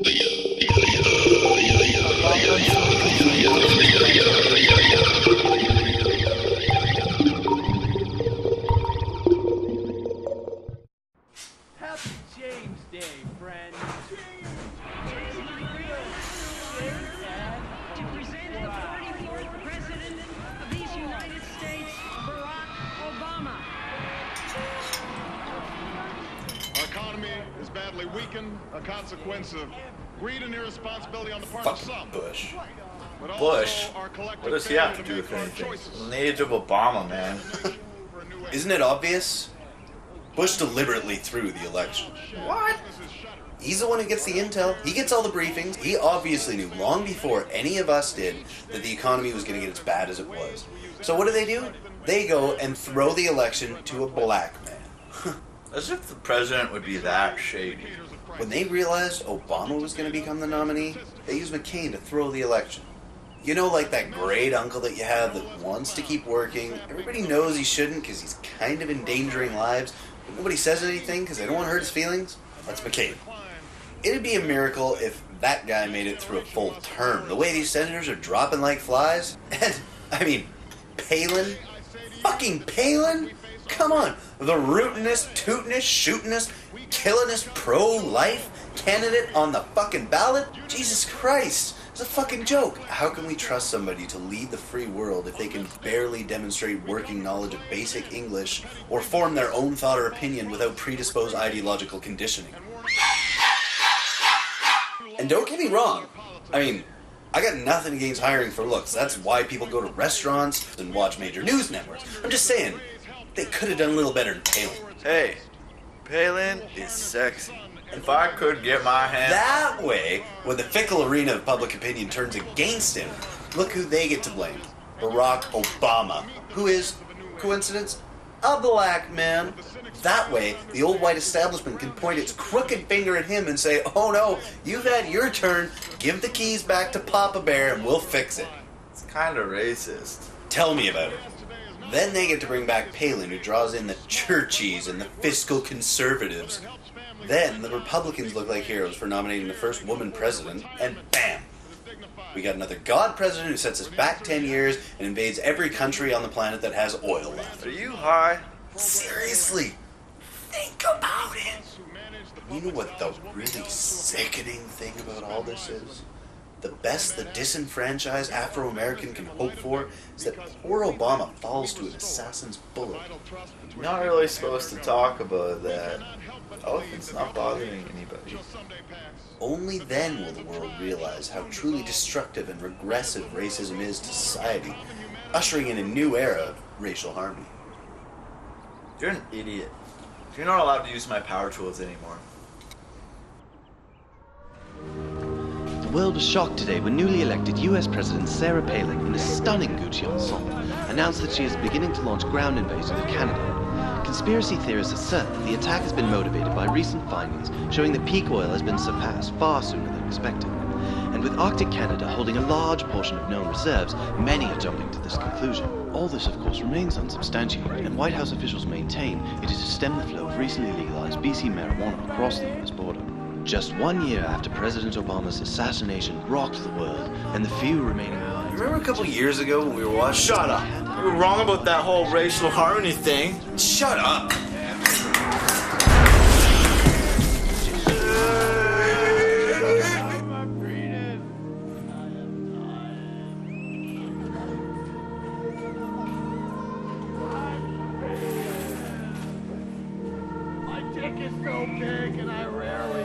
Happy James Day, friend. To present the 44th President of these United States, Barack Obama. Our economy is badly weakened, a consequence of greed and irresponsibility on the part of some. Bush. But also Bush? our collective What does he failure have to do make with hard anything? choices. In the age of Obama, man. Isn't it obvious? Bush deliberately threw the election. What? He's the one who gets the intel. He gets all the briefings. He obviously knew long before any of us did that the economy was going to get as bad as it was. So what do? They go and throw the election to a black man. As if the president would be that shady. When they realized Obama was going to become the nominee, they used McCain to throw the election. You know, like that great uncle that you have that wants to keep working. Everybody knows he shouldn't because he's kind of endangering lives, but nobody says anything because they don't want to hurt his feelings? That's McCain. It'd be a miracle if that guy made it through a full term. The way these senators are dropping like flies. And, I mean, Palin? Fucking Palin? Come on. The rootinest, tootinest, shootinest, killinest pro-life candidate on the fucking ballot? Jesus Christ. It's a fucking joke. How can we trust somebody to lead the free world if they can barely demonstrate working knowledge of basic English or form their own thought or opinion without predisposed ideological conditioning? And don't get me wrong, I mean, I got nothing against hiring for looks. That's why people go to restaurants and watch major news networks. I'm just saying, they could have done a little better than Palin. Hey, Palin is sexy. If I could get my hand... That way, when the fickle arena of public opinion turns against him, look who they get to blame. Barack Obama, who is, coincidence, a black man. That way, the old white establishment can point its crooked finger at him and say, oh no, you've had your turn, give the keys back to Papa Bear and we'll fix it. It's kind of racist. Tell me about it. Then they get to bring back Palin, who draws in the churchies and the fiscal conservatives. Then the Republicans look like heroes for nominating the first woman president, and bam! We got another god president who sets us back 10 years and invades every country on the planet that has oil left. Are you high? Seriously, think about it. You know what the really sickening thing about all this is? The best the disenfranchised Afro-American can hope for is that poor Obama falls to an assassin's bullet. You're not really supposed to talk about that. Oh, it's not bothering anybody. Only then will the world realize how truly destructive and regressive racism is to society, ushering in a new era of racial harmony. You're an idiot. You're not allowed to use my power tools anymore. The world was shocked today when newly elected US President Sarah Palin, in a stunning Gucci ensemble, announced that she is beginning to launch ground invasions of Canada. Conspiracy theorists assert that the attack has been motivated by recent findings showing that peak oil has been surpassed far sooner than expected. And with Arctic Canada holding a large portion of known reserves, many are jumping to this conclusion. All this, of course, remains unsubstantiated, and White House officials maintain it is to stem the flow of recently legalized BC marijuana across the US border. Just 1 year after President Obama's assassination rocked the world, and the few remaining minds... Remember a couple years ago when we were watching... Shut up! You were wrong about that whole racial harmony thing. Shut up! My dick is so big and I rarely